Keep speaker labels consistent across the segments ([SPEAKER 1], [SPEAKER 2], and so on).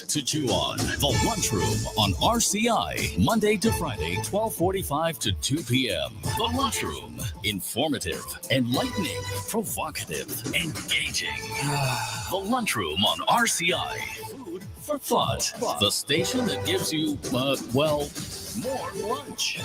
[SPEAKER 1] to chew on. The Lunchroom on RCI, Monday to Friday, 12:45 to 2 p.m. The Lunchroom, informative, enlightening, provocative, engaging. The Lunchroom on RCI, food for thought. The station that gives you, more lunch.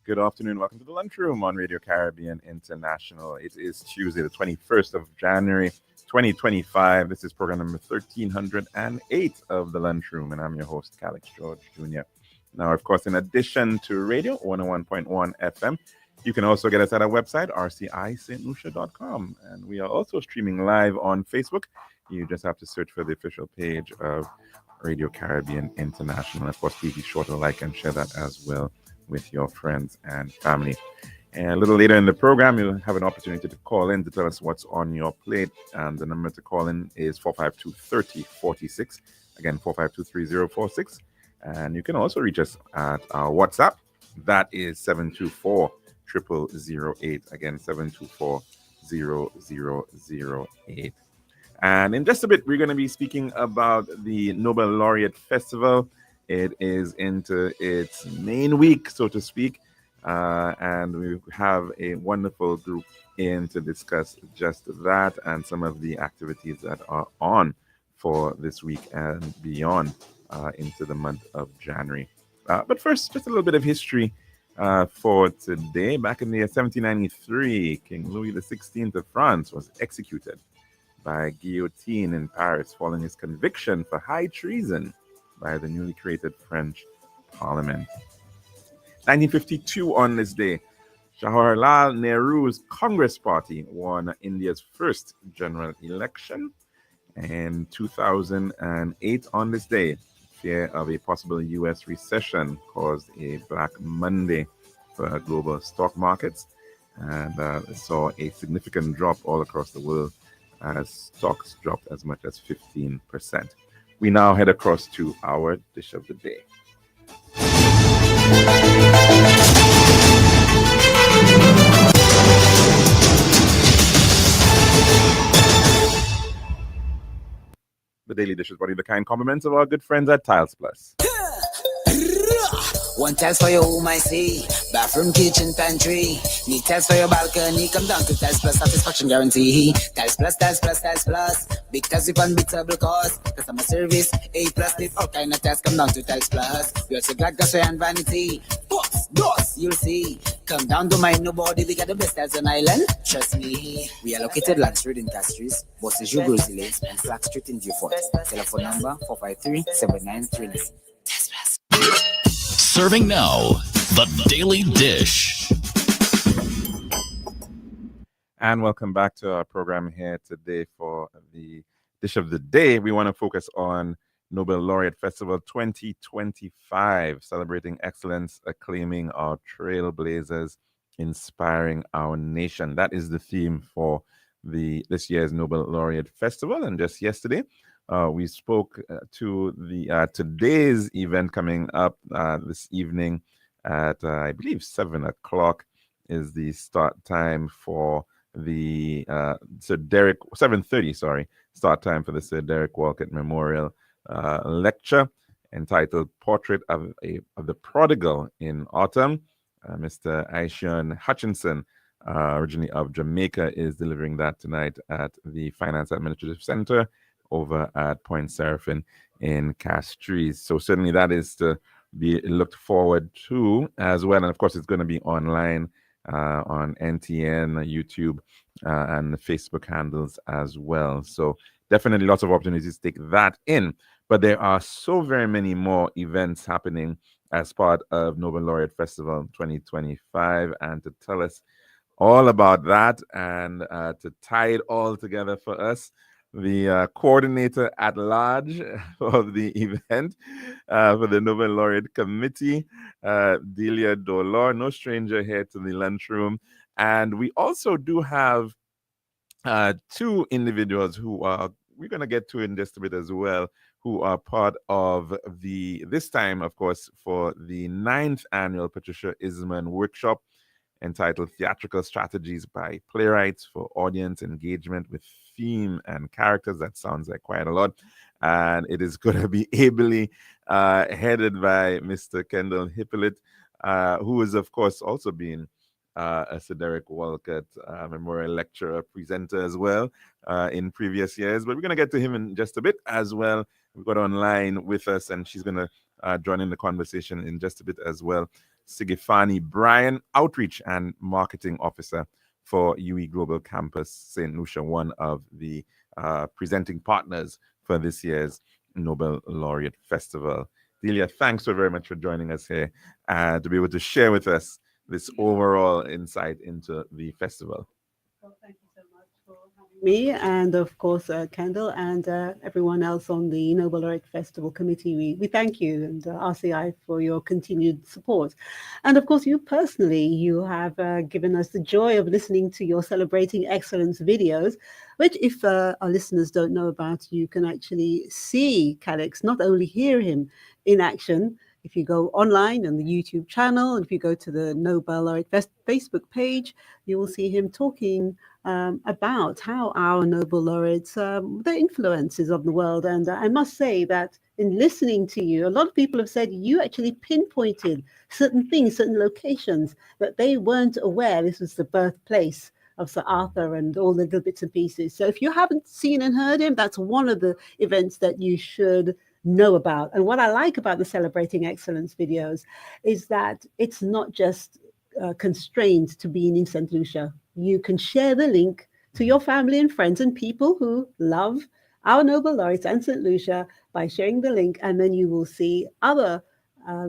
[SPEAKER 2] Good afternoon. Welcome to the Lunchroom on Radio Caribbean International. It is Tuesday, the 21st of January, 2025. This is program number 1308 of the Lunchroom, and I'm your host, Calix George Jr. Now, of course, in addition to radio 101.1 FM, you can also get us at our website, rcistlucia.com. And we are also streaming live on Facebook. You just have to search for the official page of Radio Caribbean International. Of course, please be sure to like and share that as well with your friends and family. And a little later in the program, you'll have an opportunity to call in to tell us what's on your plate. And the number to call in is 452-3046. Again, 452-3046. And you can also reach us at our WhatsApp. That is 724-0008. Again, 724-0008. And in just a bit, we're going to be speaking about the Nobel Laureate Festival. It is into its main week, so to speak, and we have a wonderful group in to discuss just that and some of the activities that are on for this week and beyond into the month of January. But first, just a little bit of history for today. Back in the year 1793, King Louis XVI of France was executed by guillotine in Paris following his conviction for high treason by the newly created French Parliament. 1952 on this day, Jawaharlal Nehru's Congress Party won India's first general election. And 2008 on this day, fear of a possible U.S. recession caused a Black Monday for global stock markets and saw a significant drop all across the world as stocks dropped as much as 15%. We now head across to our dish of the day. The Daily Dish is one of the kind compliments of our good friends at Tiles Plus.
[SPEAKER 3] One tiles for your home, I see. Bathroom, kitchen, pantry. Need tiles for your balcony. Come down to Tiles Plus, satisfaction guarantee. Tiles Plus, Tiles Plus, Tiles Plus. Big tiles with unbeatable cost. Customer service, A+. Need all kind of tiles. Come down to Tiles Plus. We also got gasware and vanity. Books, doors, you'll see. Come down to mind nobody. We got the best tiles on island. Trust me. We are located Land Street in Castries, Bosses Jugos Village, and Flag Street in Beaufort. Telephone number 453-7939. Tiles Plus.
[SPEAKER 1] Serving now, the Daily Dish.
[SPEAKER 2] And welcome back to our program here today for the Dish of the Day. We want to focus on Nobel Laureate Festival 2025, celebrating excellence, acclaiming our trailblazers, inspiring our nation. That is the theme for this year's Nobel Laureate Festival. And just yesterday, we spoke to the today's event coming up this evening at I believe 7 o'clock is the start time for the Sir Derek 7:30. Sorry, start time for the Sir Derek Walcott Memorial lecture entitled "Portrait of the Prodigal in Autumn." Mr. Aishan Hutchinson, originally of Jamaica, is delivering that tonight at the Finance Administrative Center over at Point Seraphin in Castries. So certainly that is to be looked forward to as well. And of course, it's going to be online on NTN, YouTube, and the Facebook handles as well. So definitely lots of opportunities to take that in. But there are so very many more events happening as part of Nobel Laureate Festival 2025. And to tell us all about that and to tie it all together for us, the coordinator at large of the event for the Nobel Laureate Committee, Delia Dolor, no stranger here to the lunchroom. And we also do have two individuals who are we're going to get to in just a bit as well, who are part of this time, of course, for the 9th annual Patricia Isman workshop entitled Theatrical Strategies by Playwrights for Audience Engagement with Theme and Characters. That sounds like quite a lot. And it is going to be ably headed by Mr. Kendall Hippolyte, who is, of course, also being a Sir Derek Walcott Memorial Lecturer presenter as well in previous years. But we're going to get to him in just a bit as well. We've got online with us, and she's going to join in the conversation in just a bit as well. Sigifani Bryan, Outreach and Marketing Officer for UE Global Campus St. Lucia, one of the presenting partners for this year's Nobel Laureate Festival. Delia, thanks so very much for joining us here to be able to share with us this overall insight into the festival.
[SPEAKER 4] Well, thank you so much for having me, and of course, Kendall and everyone else on the Nobel Laureate Festival Committee. We thank you and RCI for your continued support. And of course, you personally, you have given us the joy of listening to your Celebrating Excellence videos, which if our listeners don't know about, you can actually see Calix, not only hear him in action. If you go online on the YouTube channel, and if you go to the Nobel Laureate Facebook page, you will see him talking about how our Nobel laureates, the influences of the world. And I must say that in listening to you, a lot of people have said you actually pinpointed certain things, certain locations that they weren't aware this was the birthplace of Sir Arthur and all the little bits and pieces. So if you haven't seen and heard him, that's one of the events that you should know about. And what I like about the Celebrating Excellence videos is that it's not just constrained to being in St. Lucia. You can share the link to your family and friends and people who love our Nobel laureates and St. Lucia by sharing the link, and then you will see other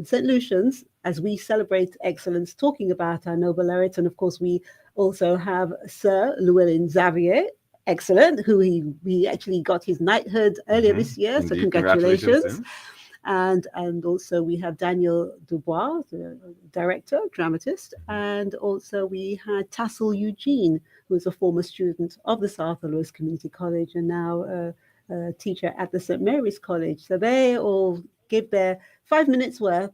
[SPEAKER 4] St. Lucians as we celebrate excellence talking about our Nobel laureates. And of course, we also have Sir Llewellyn Xavier, excellent, who he actually got his knighthood earlier this year.
[SPEAKER 2] Indeed.
[SPEAKER 4] So congratulations.
[SPEAKER 2] Sir.
[SPEAKER 4] And also we have Daniel Dubois, the director, dramatist, and also we had Tassel Eugene, who is a former student of the South Lewis Community College and now a teacher at the St. Mary's College. So they all give their 5 minutes worth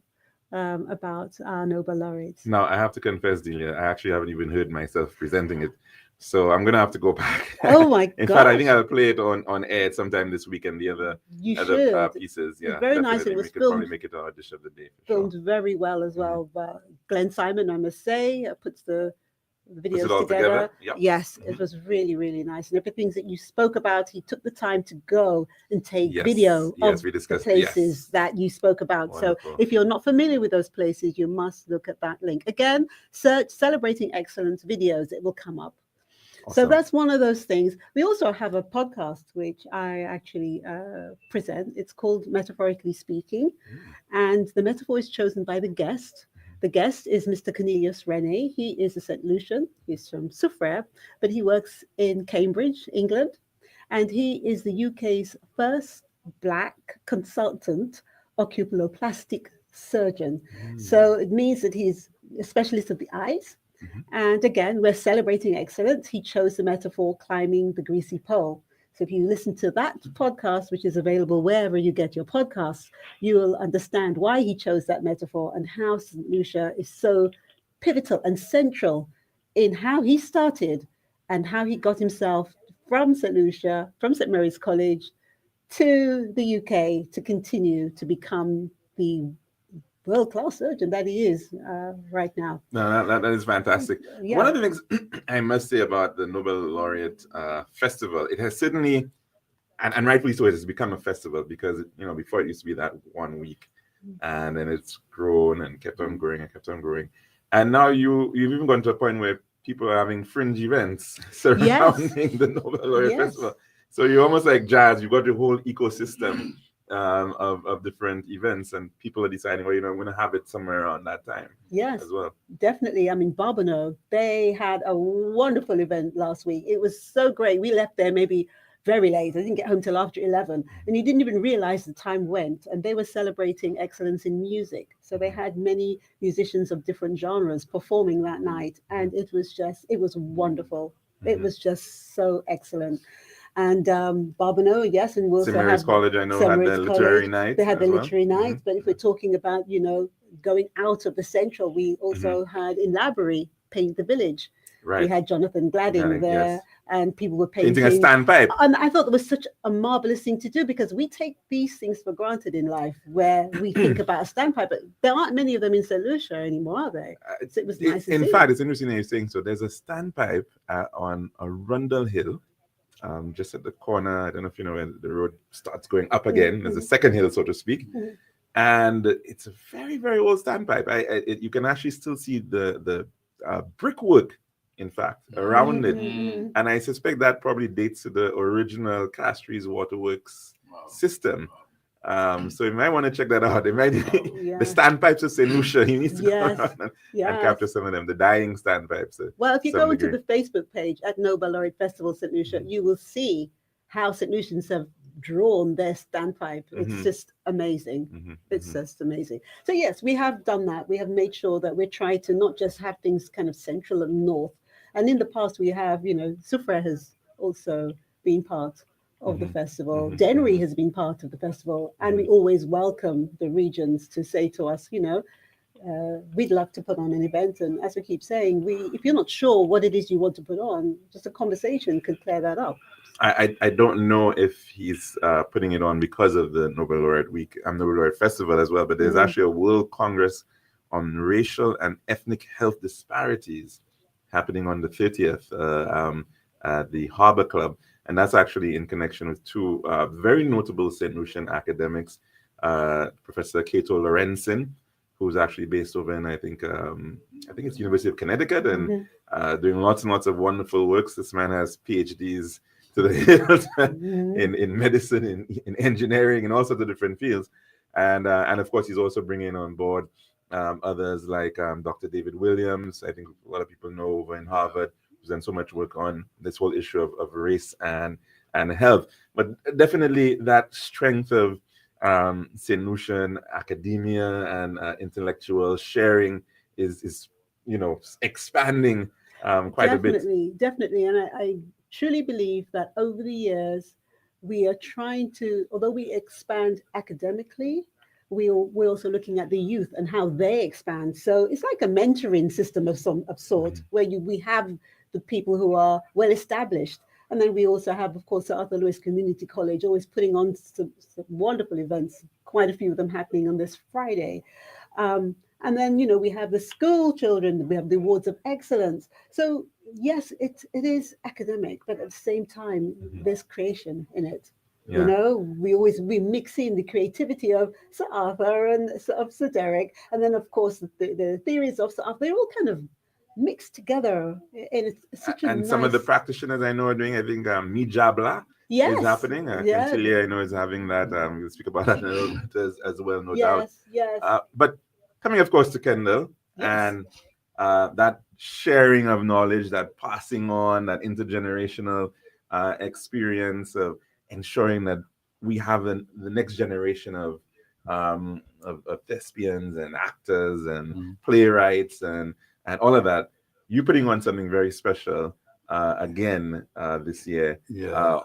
[SPEAKER 4] about our Nobel laureates.
[SPEAKER 2] Now, I have to confess, Delia, I actually haven't even heard myself presenting it. So I'm going to have to go back.
[SPEAKER 4] Oh, my God.
[SPEAKER 2] In fact, I think I'll play it on air sometime this week and the other pieces. Yeah,
[SPEAKER 4] very nice. It was
[SPEAKER 2] we could
[SPEAKER 4] filmed,
[SPEAKER 2] probably make it our dish of the day.
[SPEAKER 4] Filmed very well as well. Glenn Simon, I must say, puts the videos together.
[SPEAKER 2] Yep.
[SPEAKER 4] Yes, it was really, really nice. And everything that you spoke about, he took the time to go and take video of the places that you spoke about.
[SPEAKER 2] Wonderful.
[SPEAKER 4] So if you're not familiar with those places, you must look at that link. Again, search Celebrating Excellence videos. It will come up.
[SPEAKER 2] Awesome.
[SPEAKER 4] So that's one of those things. We also have a podcast, which I actually present. It's called Metaphorically Speaking. And the metaphor is chosen by the guest. The guest is Mr. Cornelius Rene. He is a St. Lucian. He's from Soufrière, but he works in Cambridge, England. And he is the UK's first Black consultant oculoplastic surgeon. So it means that he's a specialist of the eyes. And again, we're celebrating excellence. He chose the metaphor climbing the greasy pole. So if you listen to that podcast, which is available wherever you get your podcasts, you will understand why he chose that metaphor and how St. Lucia is so pivotal and central in how he started and how he got himself from St. Lucia, from St. Mary's College to the UK to continue to become the world-class surgeon that he is right now.
[SPEAKER 2] No, that is fantastic.
[SPEAKER 4] Yeah.
[SPEAKER 2] One of the things I must say about the Nobel Laureate Festival, it has certainly, and rightfully so, it has become a festival because, before it used to be that 1 week, and then it's grown and kept on growing and kept on growing. And now you've even gone to a point where people are having fringe events surrounding the Nobel Laureate Festival. So you're almost like jazz. You've got your whole ecosystem of different events, and people are deciding, I'm going to have it somewhere around that time.
[SPEAKER 4] Yes,
[SPEAKER 2] as well.
[SPEAKER 4] Definitely. I mean, Barbano, they had a wonderful event last week. It was so great. We left there maybe very late. I didn't get home till after 11, and you didn't even realize the time went. And they were celebrating excellence in music. So they had many musicians of different genres performing that night, and it was wonderful. It was just so excellent. And Barbano, yes, and we'll also
[SPEAKER 2] St. Mary's
[SPEAKER 4] have
[SPEAKER 2] College, I know,
[SPEAKER 4] St.
[SPEAKER 2] had
[SPEAKER 4] Mary's
[SPEAKER 2] their literary
[SPEAKER 4] College.
[SPEAKER 2] night.
[SPEAKER 4] They had their
[SPEAKER 2] as well.
[SPEAKER 4] literary night, but if we're talking about, going out of the central, we also had in Laborie Paint the Village.
[SPEAKER 2] Right.
[SPEAKER 4] We had Jonathan Gladding there,
[SPEAKER 2] yes.
[SPEAKER 4] and people were
[SPEAKER 2] Painting a standpipe.
[SPEAKER 4] And I thought it was such a marvelous thing to do, because we take these things for granted in life, where we think about a standpipe, but there aren't many of them in St. Lucia anymore, are there? So it was nice to see.
[SPEAKER 2] In fact, it's interesting that you're saying so. There's a standpipe on Arundel Hill, just at the corner. I don't know if you know where the road starts going up again. There's a second hill, so to speak. And it's a very, very old standpipe. You can actually still see the brickwork, in fact, around it. And I suspect that probably dates to the original Castries Waterworks system. So you might want to check that out. It might be the standpipes of St. Lucia. You need to go around and capture some of them, the dying standpipes.
[SPEAKER 4] Well, if you go into the Facebook page at Nobel Laureate Festival St. Lucia, you will see how St. Lucians have drawn their standpipe. It's just amazing. It's just amazing. So yes, we have done that. We have made sure that we're trying to not just have things kind of central and north. And in the past, we have, Soufrière has also been part of the festival. Dennery has been part of the festival. And we always welcome the regions to say to us, we'd love to put on an event. And as we keep saying, if you're not sure what it is you want to put on, just a conversation could clear that up.
[SPEAKER 2] I don't know if he's putting it on because of the Nobel Laureate Week and Nobel Laureate Festival as well, but there's actually a World Congress on Racial and Ethnic Health Disparities happening on the 30th at the Harbor Club. And that's actually in connection with two very notable St. Lucian academics, Professor Cato Lorenzen, who's actually based over in, I think it's University of Connecticut, and doing lots and lots of wonderful works. This man has PhDs to the hills in medicine, in engineering, and all sorts of different fields. And of course, he's also bringing on board others like Dr. David Williams. I think a lot of people know over in Harvard, who's done so much work on this whole issue of race and health. But definitely that strength of St. Lucian academia and intellectual sharing is expanding quite a bit.
[SPEAKER 4] Definitely. And I truly believe that over the years, we are trying to, although we expand academically, we're also looking at the youth and how they expand. So it's like a mentoring system of sort, where we have the people who are well established. And then we also have, of course, the Arthur Lewis Community College always putting on some wonderful events, quite a few of them happening on this Friday. And then, we have the school children, we have the Awards of Excellence. So yes, it is academic, but at the same time, there's creation in it. Yeah. We mix in the creativity of Sir Arthur and of Sir Derek, and then of course the theories of Sir Arthur. They're all kind of mixed together, and it's such a nice...
[SPEAKER 2] some of the practitioners I know are doing. I think Mijabla is happening. Quintilia, I know, is having that. We'll speak about that in a little bit as well, no doubt.
[SPEAKER 4] Yes.
[SPEAKER 2] But coming, of course, to Kendall and that sharing of knowledge, that passing on, that intergenerational experience of ensuring that we have the next generation of thespians and actors and playwrights and all of that. You're putting on something very special again this year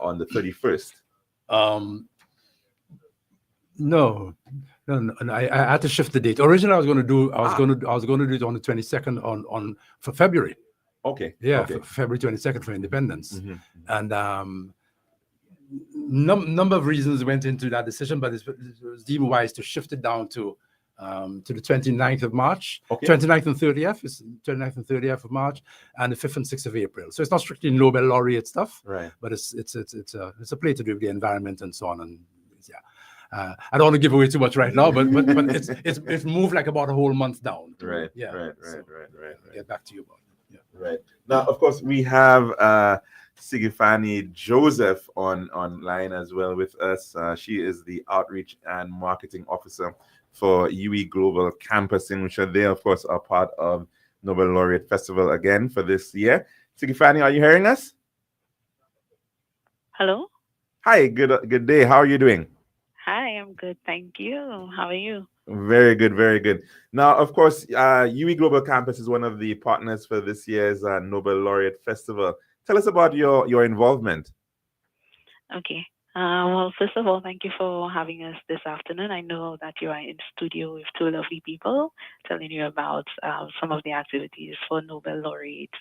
[SPEAKER 2] on the 31st.
[SPEAKER 5] No, I had to shift the date. Originally, I was going to do it on the 22nd for February.
[SPEAKER 2] Okay.
[SPEAKER 5] Yeah, okay. For February 22nd for Independence, and number of reasons went into that decision, but it was deemed wise to shift it down to the 29th of March, 29th and 30th. It's 29th and 30th of March, and the 5th and 6th of April. So it's not strictly Nobel laureate stuff,
[SPEAKER 2] right?
[SPEAKER 5] But it's a play to do with the environment and so on. And I don't want to give away too much right now, but it's moved like about a whole month down.
[SPEAKER 2] Right.
[SPEAKER 5] Yeah.
[SPEAKER 2] Right.
[SPEAKER 5] Get back to you about it. Yeah.
[SPEAKER 2] Right. Now, of course, we have Sigifani Joseph online as well with us. She is the Outreach and Marketing Officer for UE Global Campus in which they, of course, are part of Nobel Laureate Festival again for this year. Sigifani, are you hearing us?
[SPEAKER 6] Hello.
[SPEAKER 2] Hi. Good day. How are you doing?
[SPEAKER 6] Hi, I'm good. Thank you. How are you?
[SPEAKER 2] Very good, very good. Now, of course, UE Global Campus is one of the partners for this year's Nobel Laureate Festival. Tell us about your involvement.
[SPEAKER 6] Okay. Well, first of all, thank you for having us this afternoon. I know that you are in studio with two lovely people telling you about some of the activities for Nobel Laureate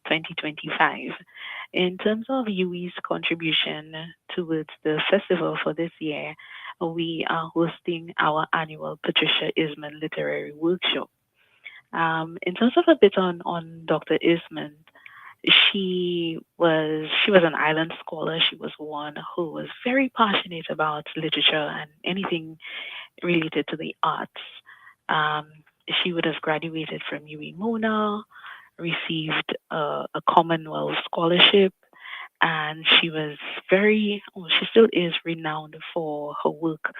[SPEAKER 6] 2025. In terms of UWI's contribution towards the festival for this year, we are hosting our annual Patricia Isman Literary Workshop. In terms of a bit on Dr. Isman, she was an island scholar. She was one who was very passionate about literature and anything related to the arts. Um, she would have graduated from UWI Mona, received a Commonwealth scholarship, and she was she still is renowned for her work,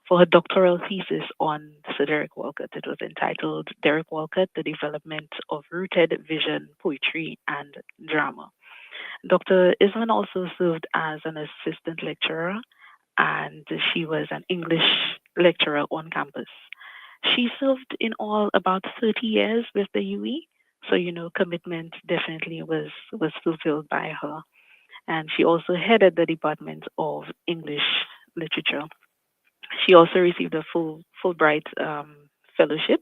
[SPEAKER 6] for her doctoral thesis on Sir Derek Walcott. It was entitled Derek Walcott, The Development of Rooted Vision, Poetry, and Drama. Dr. Isman also served as an assistant lecturer, and she was an English lecturer on campus. She served in all about 30 years with the UE, so commitment definitely was fulfilled by her. And she also headed the Department of English Literature. She also received a Fulbright fellowship,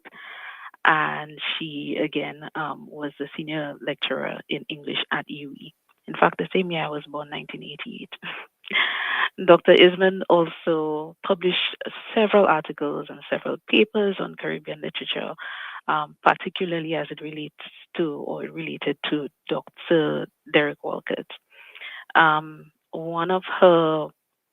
[SPEAKER 6] and she again was a senior lecturer in English at UE. In fact, the same year I was born, 1988. Dr. Isman also published several articles and several papers on Caribbean literature, particularly as it relates to or related to Dr. Derek Walcott. One of her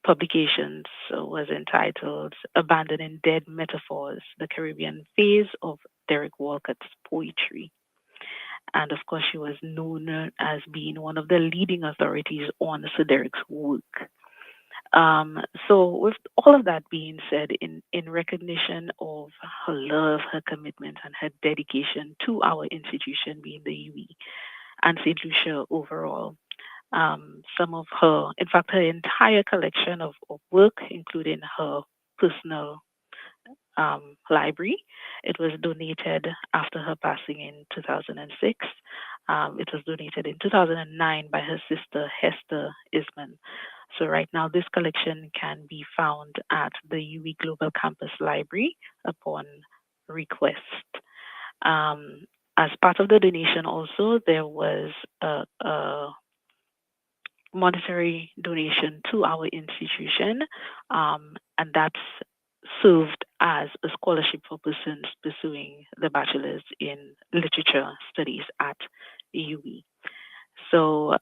[SPEAKER 6] publications was entitled Abandoning Dead Metaphors, the Caribbean Phase of Derek Walcott's Poetry. And of course, she was known as being one of the leading authorities on Sir Derek's work. So, with all of that being said, in recognition of her love, her commitment, and her dedication to our institution, being the UE and St. Lucia overall, some of her, in fact, her entire collection of work, including her personal library. It was donated after her passing in 2006. It was donated in 2009 by her sister Hester Isman. So right now, this collection can be found at the UE Global Campus Library upon request. As part of the donation, also there was a monetary donation to our institution, and that's served as a scholarship for persons pursuing the bachelor's in literature studies at UE. So,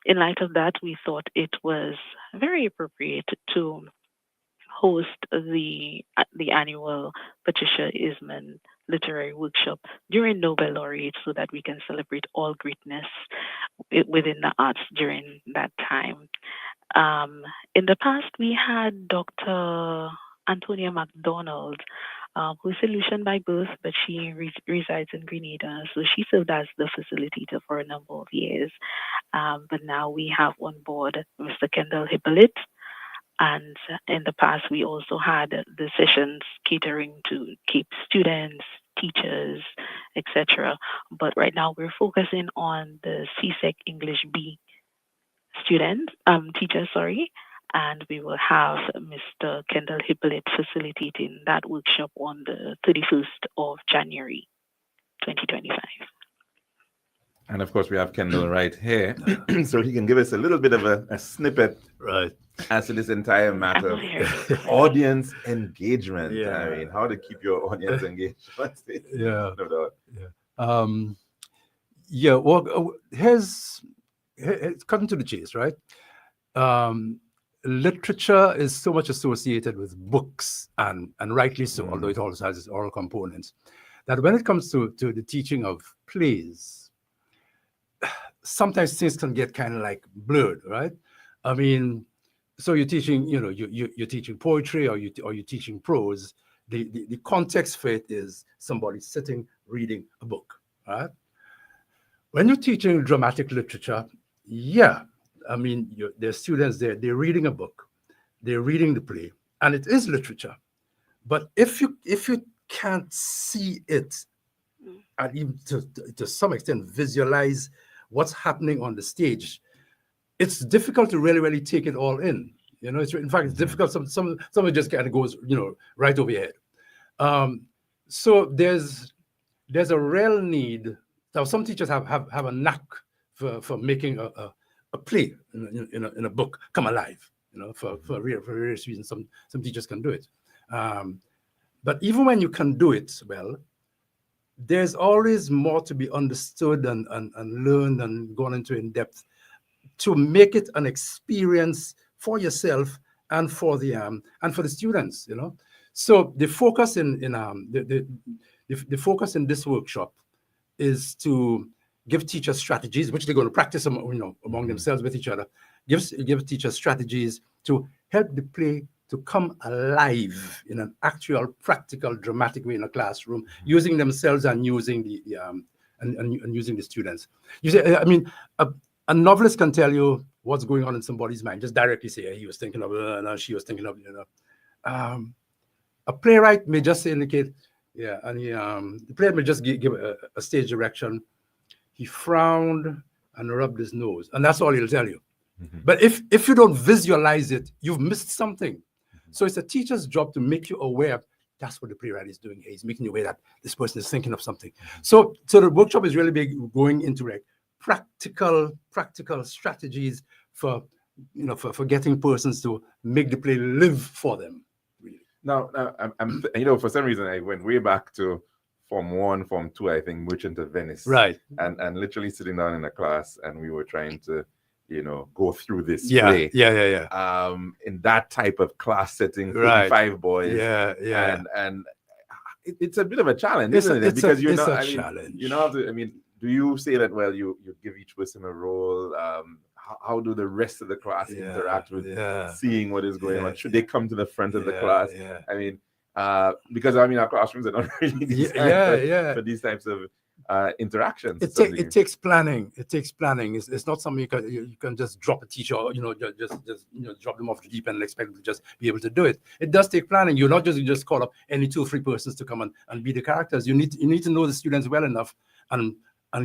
[SPEAKER 6] in light of that, we thought it was very appropriate to host the annual Patricia Isman Literary Workshop during Nobel Laureate so that we can celebrate all greatness within the arts during that time. In the past, we had Dr. Antonia MacDonald, who's a Lucian by birth, but she resides in Grenada. So she served as the facilitator for a number of years. But now we have on board Mr. Kendall Hippolyte. And in the past, we also had the sessions catering to Cape students, teachers, etc. But right now, we're focusing on the CSEC English B teachers, and we will have Mr. Kendall Hippolyte facilitating that workshop on the 31st of January, 2025.
[SPEAKER 2] And of course, we have Kendall right here, so he can give us a little bit of a snippet as to this entire matter of audience engagement.
[SPEAKER 5] Yeah.
[SPEAKER 2] I mean, how to keep your audience engaged.
[SPEAKER 5] Yeah.
[SPEAKER 2] No doubt.
[SPEAKER 5] Yeah. Well, here's cutting to the chase, right? Literature is so much associated with books, and rightly so, although it also has its oral components, that when it comes to the teaching of plays, sometimes things can get kind of like blurred, right? I mean, so you're teaching, you're teaching poetry or you're teaching prose. The context for it is somebody sitting reading a book, right? When you're teaching dramatic literature, I mean, there's students there, they're reading a book, they're reading the play, and it is literature. But if you can't see it, and even to some extent visualize what's happening on the stage, it's difficult to really take it all in. In fact, it's difficult. Some of it just kind of goes, right over your head. So there's a real need. Now, some teachers have a knack for making a play in a book come alive. For various reasons, some teachers can do it. But even when you can do it well, there's always more to be understood and learned and gone into in depth to make it an experience for yourself and for the students. So the focus in the focus in this workshop is to give teachers strategies, which they're going to practice among themselves with each other. Give teachers strategies to help the play to come alive in an actual, practical, dramatic way in a classroom, using themselves and using and using the students. You say, a novelist can tell you what's going on in somebody's mind. Just directly say, he was thinking of, she was thinking of, a playwright may just indicate, and the player may just give a stage direction. He frowned and rubbed his nose, and that's all he'll tell you. But if you don't visualize it, you've missed something. So it's a teacher's job to make you aware. That's what the playwright is doing here. He's making you aware that this person is thinking of something. So the workshop is really big, going into practical strategies for getting persons to make the play live for them. Really.
[SPEAKER 2] Now, I'm for some reason I went way back to Form 1, Form 2, I think, Merchant of Venice.
[SPEAKER 5] Right.
[SPEAKER 2] And literally sitting down in a class, and we were trying to go through this play.
[SPEAKER 5] Yeah.
[SPEAKER 2] In that type of class setting, 5 boys.
[SPEAKER 5] Yeah.
[SPEAKER 2] And it's a bit of a challenge, isn't it? Because
[SPEAKER 5] challenge.
[SPEAKER 2] Do you say that, well, you give each person a role? How do the rest of the class interact with seeing what is going on? Should they come to the front of the class? Because our classrooms are not really designed for these types of interactions.
[SPEAKER 5] It takes planning. It's not something you can just drop a teacher, just drop them off the deep end and expect them to just be able to do it. It does take planning. You're not just call up any 2 or 3 persons to come and be the characters. You need to know the students well enough and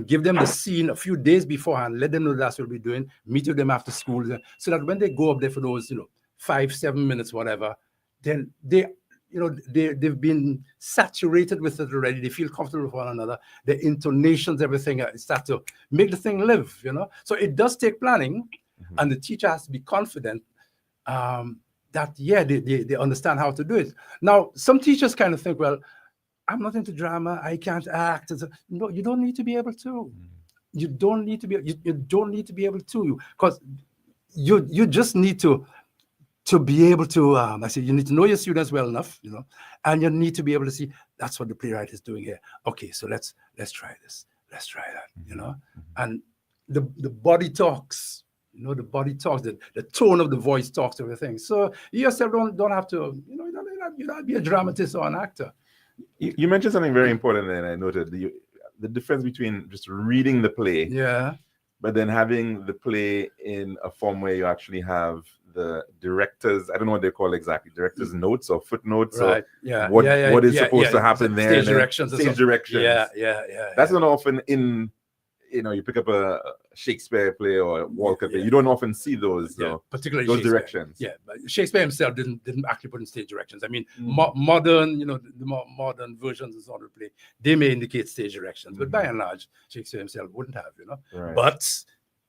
[SPEAKER 5] give them the scene a few days beforehand. Let them know that's what we're doing. Meet with them after school, so that when they go up there for those 5-7 minutes, whatever, then they've been saturated with it already. They feel comfortable with one another. The intonations, everything start to make the thing live. So it does take planning, and the teacher has to be confident that they understand how to do it. Now, some teachers kind of think, well, I'm not into drama, I can't act. No, you don't need to be able to. You don't need to be able to, because you just need to be able to, you need to know your students well enough, and you need to be able to see that's what the playwright is doing here. Okay, so let's try this, let's try that, and the body talks, the body talks, the tone of the voice talks, everything. So you yourself don't have to, you don't be a dramatist or an actor.
[SPEAKER 2] You mentioned something very important, and I noted the difference between just reading the play, but then having the play in a form where you actually have the director's, I don't know what they call exactly, director's notes or footnotes,
[SPEAKER 5] right?
[SPEAKER 2] What is supposed to happen there?
[SPEAKER 5] Stage directions. Yeah.
[SPEAKER 2] That's not often in, you pick up a Shakespeare play or a Walker play. You don't often see those,
[SPEAKER 5] particularly
[SPEAKER 2] those directions.
[SPEAKER 5] Yeah, but Shakespeare himself didn't actually put in stage directions. I mean, modern, the more modern versions of the sort of play, they may indicate stage directions, but by and large, Shakespeare himself wouldn't have,
[SPEAKER 2] Right.
[SPEAKER 5] But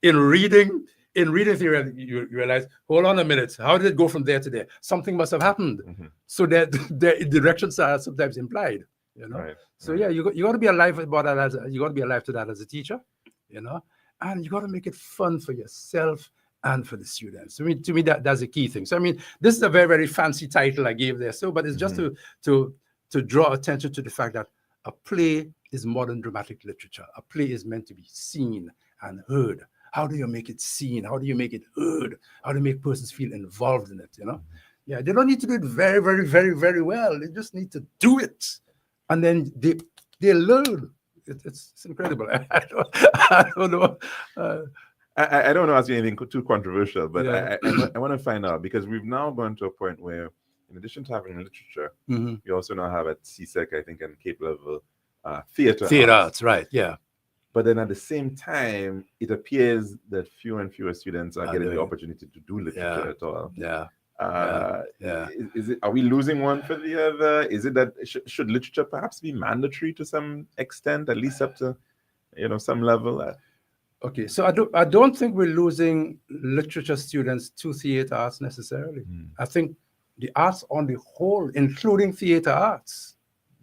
[SPEAKER 5] in reading theory, you realize, hold on a minute, how did it go from there to there? Something must have happened. So that the directions are sometimes implied,
[SPEAKER 2] Right.
[SPEAKER 5] So you got to be alive about that. You got to be alive to that as a teacher, and you got to make it fun for yourself and for the students. To me, that's a key thing. So this is a very, very fancy title I gave there. So, but it's just to draw attention to the fact that a play is modern dramatic literature. A play is meant to be seen and heard. How do you make it seen? How do you make it heard? How do you make persons feel involved in it? They don't need to do it very, very, very, very well. They just need to do it, and then they learn. It's incredible. I don't know.
[SPEAKER 2] I don't know if it's anything too controversial, but I want to find out, because we've now gone to a point where, in addition to having literature, we also now have at CSEC, I think, and Cape level, theater
[SPEAKER 5] arts, right? Yeah.
[SPEAKER 2] But then at the same time, it appears that fewer and fewer students are getting the
[SPEAKER 5] doing-
[SPEAKER 2] opportunity to do literature at all.
[SPEAKER 5] Yeah.
[SPEAKER 2] Is it? Are we losing one for the other? Is it that should literature perhaps be mandatory to some extent, at least up to some level?
[SPEAKER 5] Okay, so I don't think we're losing literature students to theater arts necessarily. I think the arts on the whole, including theater arts,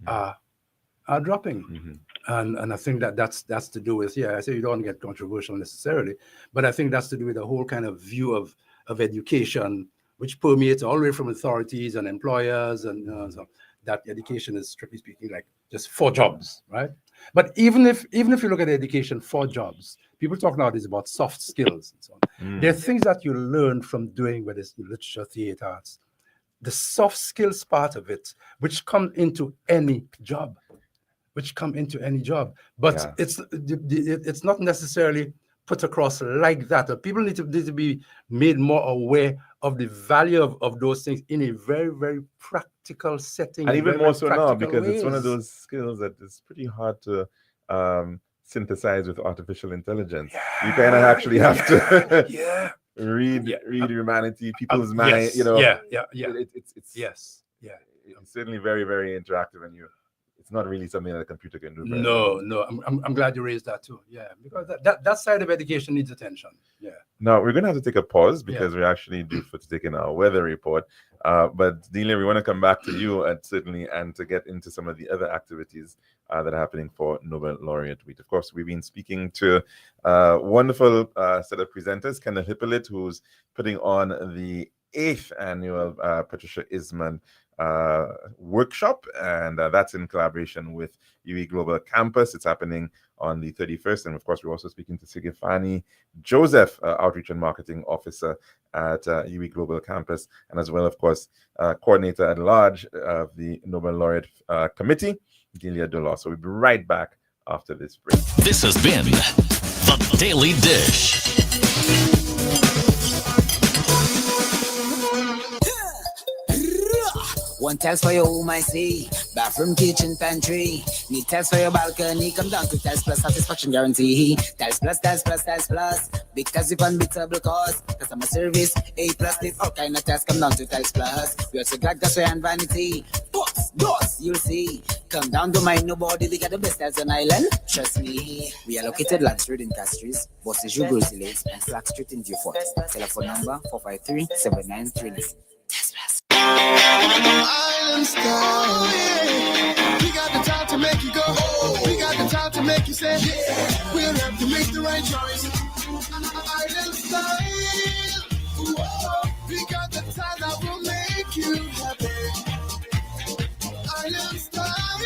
[SPEAKER 5] are dropping. And I think that's to do with, I say you don't get controversial necessarily, but I think that's to do with the whole kind of view of education, which permeates all the way from authorities and employers, and so that education is, strictly speaking, like just for jobs, right? But even if you look at education for jobs, people talk nowadays about soft skills and so on. There are things that you learn from doing, whether it's literature, theater arts, the soft skills part of it, which come into any job. But it's not necessarily put across like that. People need to be made more aware of the value of those things in a very, very practical setting.
[SPEAKER 2] And even more so now, because it's one of those skills that is pretty hard to synthesize with artificial intelligence. You kind of actually have to read humanity, people's mind. It's certainly very, very interactive, and it's not really something that a computer can do.
[SPEAKER 5] No. I'm glad you raised that too. Yeah, because that side of education needs attention. Yeah.
[SPEAKER 2] Now we're going to have to take a pause because we're actually due for taking our weather report. But Delia, we want to come back to you and to get into some of the other activities that are happening for Nobel Laureate Week. Of course, we've been speaking to a wonderful set of presenters, Kendall Hippolyte, who's putting on the 8th annual Patricia Isman workshop, and that's in collaboration with UE Global Campus. It's happening on the 31st, and of course we're also speaking to Sigifani Joseph, Outreach and Marketing Officer at UE Global Campus, and as well, of course, Coordinator at Large of the Nobel Laureate Committee, Delia Dulaw. So we'll be right back after this break.
[SPEAKER 1] This has been The Daily Dish.
[SPEAKER 3] One tiles for your home, I see. Bathroom, kitchen, pantry. Need tiles for your balcony. Come down to Tiles Plus, satisfaction guarantee. Tiles Plus, Tiles Plus, Tiles Plus. Big tiles with unbeatable cost. Customer service, A+. Need all kind of tiles. Come down to Tiles Plus. We also got gasware and vanity. Boss, you'll see. Come down to my nobody. We got the best tiles on island. Trust me. We are located Land Street in Castries, Bosses, Jubilee Lakes, and Slack Street in Beaufort. Telephone number 453-7939.
[SPEAKER 7] Island style, yeah. We got the time to make you go. We got the time to make you say, yeah. We'll have to make the right choice. Island style. Whoa. We got the time that will make you happy. Island style.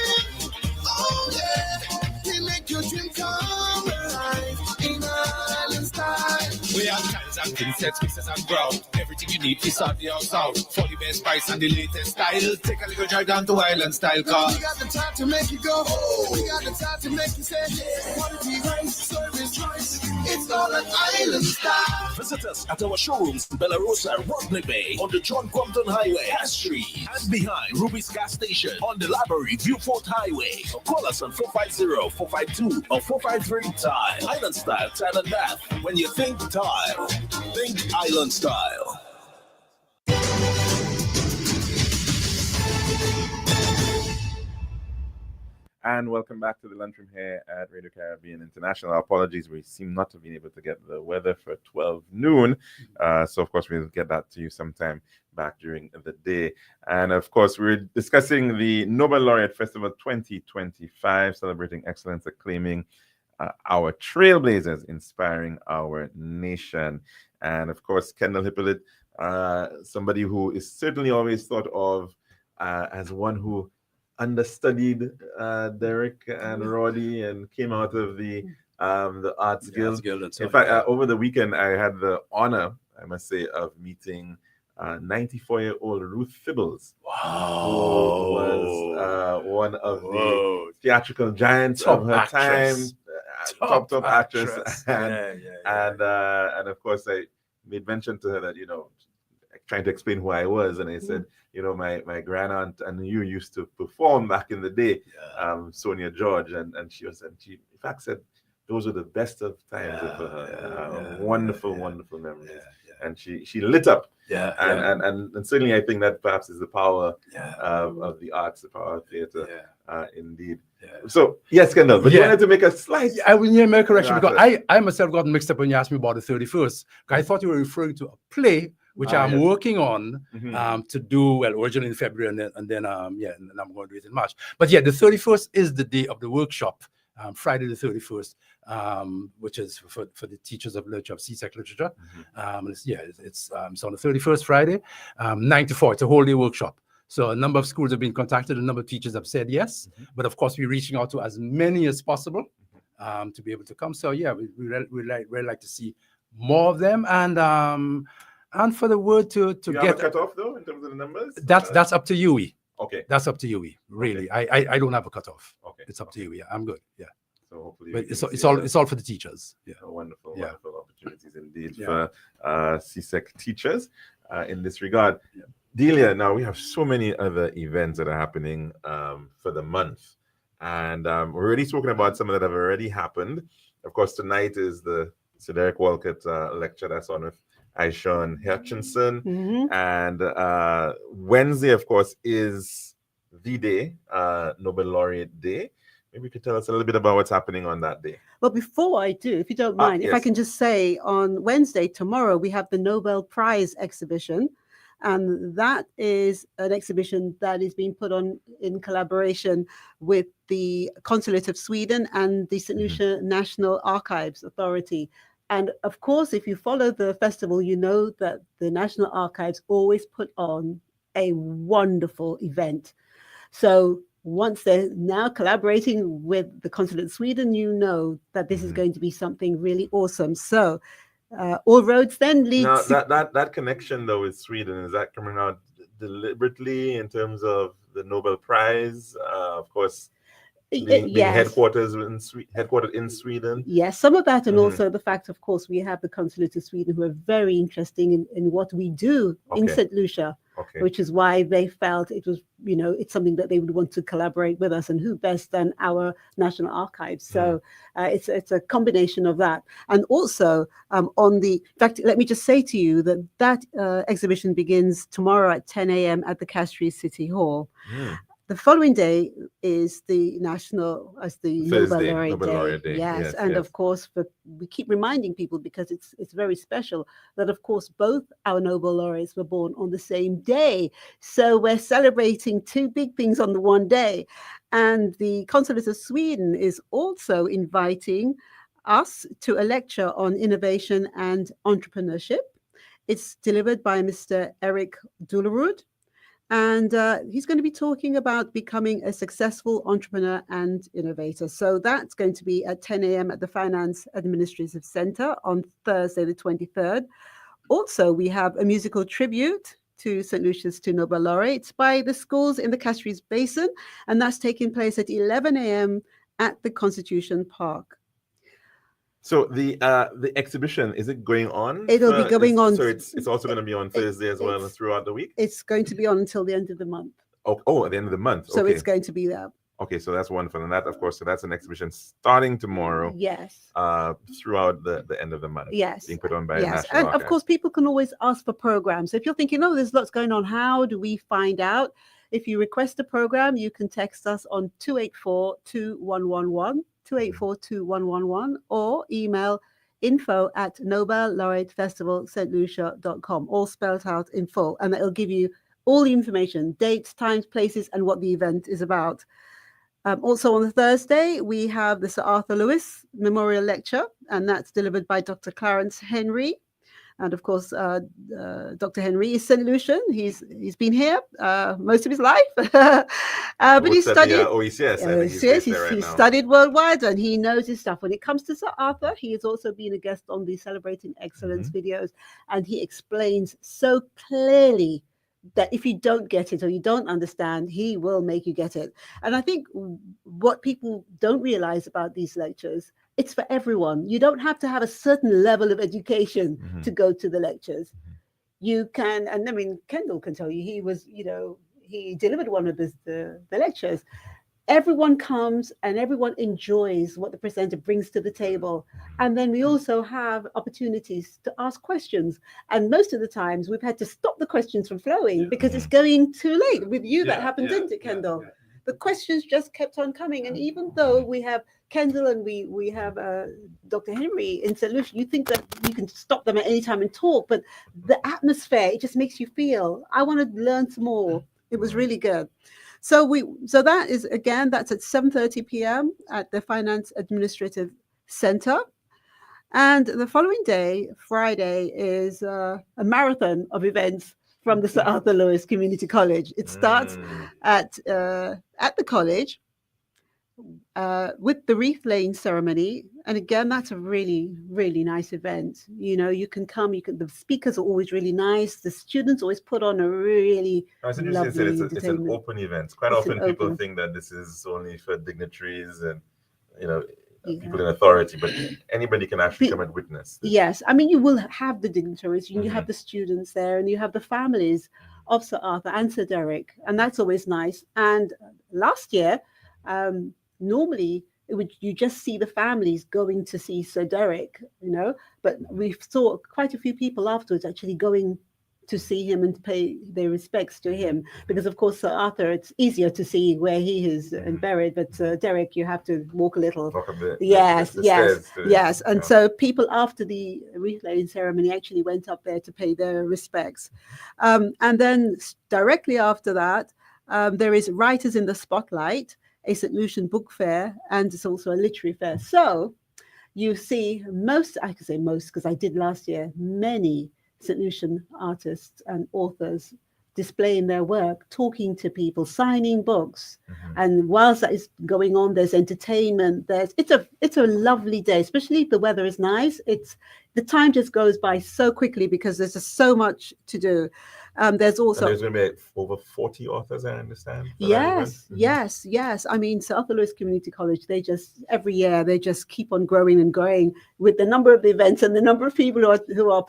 [SPEAKER 7] Oh yeah. We make your dream come alive. In Island style.
[SPEAKER 8] We have tiles and insets, mixes and ground. Everything you need is on the outside. For the best price and the latest style. Take a little drive down to Island Style car.
[SPEAKER 7] We got the time to make you go. We got the time to make you say, quality, price, service, choice. It's all an Island Style.
[SPEAKER 8] Visit us at our showrooms in Bellarosa and Rodney Bay on the John Compton Highway, Cass Street, and behind Ruby's gas station on the Library Viewport Highway. Or call us on 450-452 or 453-TILE. Island Style, Tile and Bath. When you think tile, think Island Style.
[SPEAKER 2] And welcome back to the lunchroom here at Radio Caribbean International. Our apologies, we seem not to have been able to get the weather for 12 noon. So, of course, we'll get that to you sometime back during the day. And, of course, we're discussing the Nobel Laureate Festival 2025, celebrating excellence, acclaiming our trailblazers, inspiring our nation. And, of course, Kendall Hippolyte, somebody who is certainly always thought of as one who understudied Derek and Roddy and came out of the Arts Guild. In fact, over the weekend, I had the honor, I must say, of meeting 94-year-old Ruth Fibbles, who was one of the theatrical giants of her time, top actress. And of course, I made mention to her that, trying to explain who I was, and I said, my grand aunt and you used to perform back in the day, Sonia George, and she in fact said, those were the best of times for her. Wonderful memories. And she lit up. And certainly I think that perhaps is the power of the arts, the power of theater, indeed. So yes, Kendall, but you wanted to make a slight.
[SPEAKER 5] I will make a correction because I myself got mixed up when you asked me about the 31st. I thought you were referring to a play which I'm working on to do originally in February and then I'm going to do it in March. But the 31st is the day of the workshop. Friday the 31st, which is for the teachers of literature, of CSEC literature. It's on the 31st Friday, 9 to 4. It's a whole day workshop. So a number of schools have been contacted, a number of teachers have said yes, but of course we're reaching out to as many as possible to be able to come. So we really like to see more of them and for the word to
[SPEAKER 2] you
[SPEAKER 5] get
[SPEAKER 2] have a cutoff though in terms of the numbers.
[SPEAKER 5] That's up to you.
[SPEAKER 2] Okay.
[SPEAKER 5] That's up to you. Really, I don't have a cutoff.
[SPEAKER 2] Okay.
[SPEAKER 5] It's up to you. I'm good.
[SPEAKER 2] So hopefully,
[SPEAKER 5] but it's all for the teachers.
[SPEAKER 2] Wonderful opportunities indeed for CSEC teachers in this regard. Delia, now we have so many other events that are happening for the month, and we're already spoken about some that have already happened. Of course, tonight is the Sir Derek Walcott lecture that's on with Aishon Hutchinson, and Wednesday, of course, is the day, Nobel Laureate Day. Maybe you could tell us a little bit about what's happening on that day.
[SPEAKER 4] Well, before I do, if you don't mind, if I can just say on Wednesday, tomorrow, we have the Nobel Prize exhibition. And that is an exhibition that is being put on in collaboration with the Consulate of Sweden and the St. Lucia National Archives Authority. And of course, if you follow the festival, you know that the National Archives always put on a wonderful event. So once they're now collaborating with the Consulate of Sweden, you know that this is going to be something really awesome. So all roads then lead
[SPEAKER 2] now,
[SPEAKER 4] to...
[SPEAKER 2] that connection though with Sweden, is that coming out deliberately in terms of the Nobel Prize? Of course, being headquartered in Sweden.
[SPEAKER 4] Yes, some of that, and also the fact, of course, we have the Consulate of Sweden who are very interested in what we do in St. Lucia, which is why they felt it was, it's something that they would want to collaborate with us, and who best than our National Archives. So it's a combination of that. And also in fact, let me just say to you that exhibition begins tomorrow at 10 a.m. at the Castries City Hall. The following day is the Nobel Laureate Day. Yes, of course, we keep reminding people, because it's very special, that of course both our Nobel laureates were born on the same day. So we're celebrating two big things on the one day. And the Consulate of Sweden is also inviting us to a lecture on innovation and entrepreneurship. It's delivered by Mr. Eric Dulerud. And he's going to be talking about becoming a successful entrepreneur and innovator. So that's going to be at 10 a.m. at the Finance Administrative Center on Thursday, the 23rd. Also, we have a musical tribute to St. Lucia's two Nobel laureates by the schools in the Castries Basin. And that's taking place at 11 a.m. at the Constitution Park.
[SPEAKER 2] So the exhibition, is it going on?
[SPEAKER 4] It'll be going on.
[SPEAKER 2] So it's also going to be on Thursday as well as throughout the week?
[SPEAKER 4] It's going to be on until the end of the month.
[SPEAKER 2] Oh, at the end of the month.
[SPEAKER 4] So it's going to be there.
[SPEAKER 2] Okay, so that's wonderful. And that, of course, so that's an exhibition starting tomorrow.
[SPEAKER 4] Yes.
[SPEAKER 2] Throughout the end of the month.
[SPEAKER 4] Yes.
[SPEAKER 2] Being put on by
[SPEAKER 4] Yes.
[SPEAKER 2] National
[SPEAKER 4] And
[SPEAKER 2] Archives.
[SPEAKER 4] of course, people can always ask for programs. So if you're thinking, there's lots going on, how do we find out? If you request a program, you can text us on 284-2111, 284-2111, or email info@nobellaureatefestivalstlucia.com, all spelled out in full, and it'll give you all the information, dates, times, places, and what the event is about. Also on the Thursday, we have the Sir Arthur Lewis Memorial Lecture, and that's delivered by Dr. Clarence Henry. And of course, Dr. Henry is St. Lucian. He's been here most of his life, but he studied OECS. He studied worldwide, and he knows his stuff. When it comes to Sir Arthur, he has also been a guest on the Celebrating Excellence videos, and he explains so clearly that if you don't get it or you don't understand, he will make you get it. And I think what people don't realize about these lectures, it's for everyone. You don't have to have a certain level of education to go to the lectures. You can, and Kendall can tell you, he was, he delivered one of the lectures. everyone comes and everyone enjoys what the presenter brings to the table. And then we also have opportunities to ask questions. And most of the times we've had to stop the questions from flowing because it's going too late. With you, that happened, didn't it, Kendall? The questions just kept on coming. And even though we have Kendall and we have Dr. Henry in St. Lucia, you think that you can stop them at any time and talk, but the atmosphere, it just makes you feel, I want to learn some more. It was really good. So that is, again, that's at 7:30 p.m. at the Finance Administrative Center. And the following day, Friday, is a marathon of events from the Sir Arthur Lewis Community College. It starts at the college with the wreath laying ceremony. And again, that's a really, really nice event. You know, you can come, the speakers are always really nice. The students always put on a really lovely
[SPEAKER 2] it's an open event. Quite often people think that this is only for dignitaries and, you know, people in authority, but anybody can actually come and witness this.
[SPEAKER 4] Yes, I mean, you will have the dignitaries, you have the students there, and you have the families of Sir Arthur and Sir Derek, and that's always nice. And last year, normally you just see the families going to see Sir Derek, you know, but we saw quite a few people afterwards actually going to see him and pay their respects to him, because of course Sir Arthur, it's easier to see where he is buried, but Derek, you have to walk a little. Yes. And so people after the wreath laying ceremony actually went up there to pay their respects, and then directly after that there is Writers in the Spotlight, a St. Lucian book fair, and it's also a literary fair. So you see I can say most because I did last year, many St. Lucian artists and authors displaying their work, talking to people, signing books. And whilst that is going on, there's entertainment. It's a lovely day, especially if the weather is nice. The time just goes by so quickly because there's just so much to do. There's going
[SPEAKER 2] to be over 40 authors, I understand.
[SPEAKER 4] Yes. I mean, Sir Arthur Lewis Community College, every year they just keep on growing and growing with the number of events and the number of people who are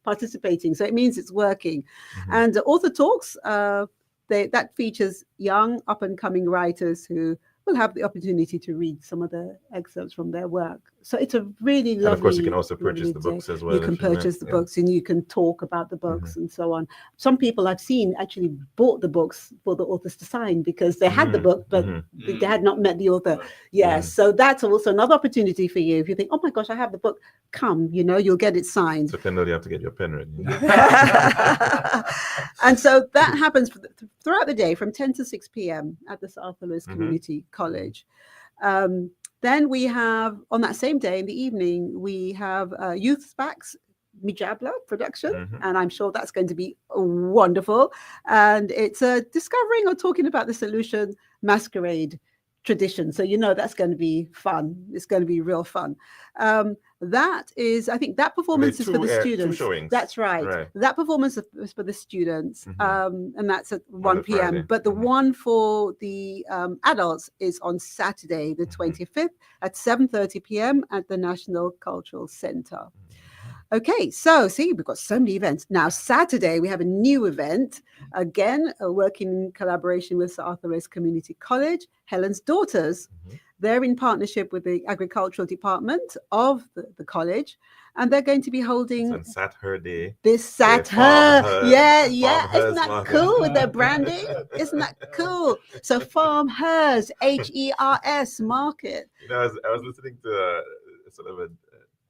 [SPEAKER 4] participating. So it means it's working. And author talks, that features young up and coming writers who will have the opportunity to read some of the excerpts from their work. So it's a really lovely.
[SPEAKER 2] And of course, you can also purchase the books as well.
[SPEAKER 4] You can purchase the books and you can talk about the books and so on. Some people I've seen actually bought the books for the authors to sign because they had the book, but they had not met the author. Yes. So that's also another opportunity for you. If you think, oh my gosh, I have the book, come, you'll get it signed.
[SPEAKER 2] So Kendall, you have to get your pen ready.
[SPEAKER 4] And so that happens throughout the day from 10 to 6 p.m. at the Sir Arthur Lewis Community College. Then we have, on that same day in the evening, we have Youth Spac's Mijabla production, and I'm sure that's going to be wonderful. And it's discovering or talking about the St. Lucian masquerade tradition. So that's going to be fun. It's going to be real fun. That is, I think that performance is for the students.
[SPEAKER 2] 2 showings.
[SPEAKER 4] That's right. That performance is for the students, and that's at 1 p.m.
[SPEAKER 2] Friday.
[SPEAKER 4] But the one for the adults is on Saturday, the 25th at 7:30 p.m. at the National Cultural Center. Okay, so see, we've got so many events. Now, Saturday, we have a new event, again, working in collaboration with Sir Arthur Lewis Community College, Helen's Daughters. They're in partnership with the Agricultural Department of the college, and they're going to be holding
[SPEAKER 2] on Saturday.
[SPEAKER 4] This Saturday. Yeah. Isn't that cool with their branding? Isn't that cool? So Farm Hers, HERS market.
[SPEAKER 2] I was listening to sort of a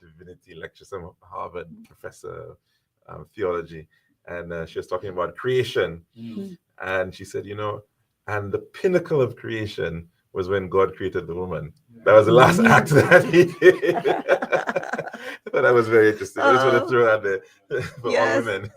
[SPEAKER 2] divinity lecture, some Harvard professor of theology, and she was talking about creation, and she said, and the pinnacle of creation was when God created the woman. That was the last act that he did. But that was very interesting. I just want to throw out there for all women.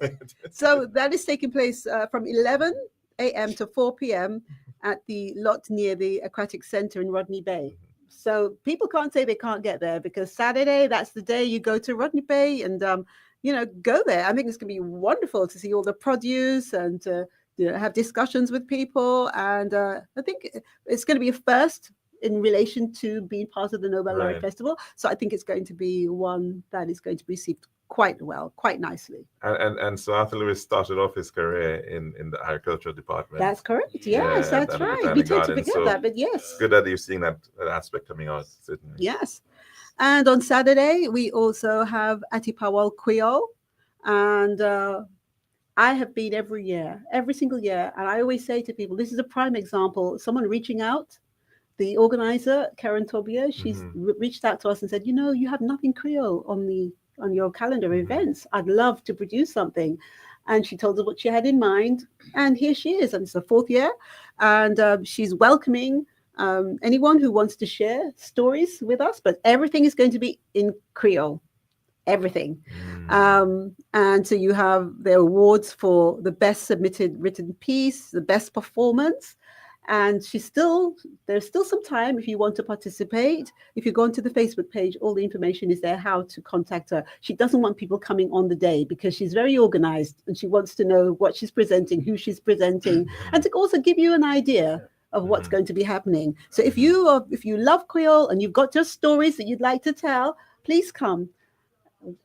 [SPEAKER 4] So that is taking place from 11 a.m. to 4 p.m. at the lot near the Aquatic Center in Rodney Bay. So people can't say they can't get there because Saturday, that's the day you go to Rodney Bay and, go there. I think it's going to be wonderful to see all the produce and have discussions with people. And I think it's going to be a first in relation to being part of the Nobel Laureate Festival. So I think it's going to be one that is going to be received quite well, quite nicely.
[SPEAKER 2] And so Arthur Lewis started off his career in the agricultural department.
[SPEAKER 4] That's correct. Yes, that's
[SPEAKER 2] and the
[SPEAKER 4] right.
[SPEAKER 2] Botanic
[SPEAKER 4] We tend to
[SPEAKER 2] Garden.
[SPEAKER 4] forget
[SPEAKER 2] So
[SPEAKER 4] that, but yes.
[SPEAKER 2] It's good that you're seeing that aspect coming out, certainly.
[SPEAKER 4] Yes. And on Saturday, we also have Atipawal Creole. And I have been every single year. And I always say to people, this is a prime example. Someone reaching out, the organizer, Karen Tobia, she's reached out to us and said, you have nothing Creole on your calendar of events. I'd love to produce something. And she told us what she had in mind. And here she is. And it's the 4th year. And she's welcoming anyone who wants to share stories with us. But everything is going to be in Creole. Everything. And so you have the awards for the best submitted written piece, the best performance. And there's still some time if you want to participate. If you go onto the Facebook page, all the information is there, how to contact her. She doesn't want people coming on the day because she's very organized and she wants to know what she's presenting, who she's presenting, and to also give you an idea of what's going to be happening. So if you love Creole and you've got just stories that you'd like to tell, please come.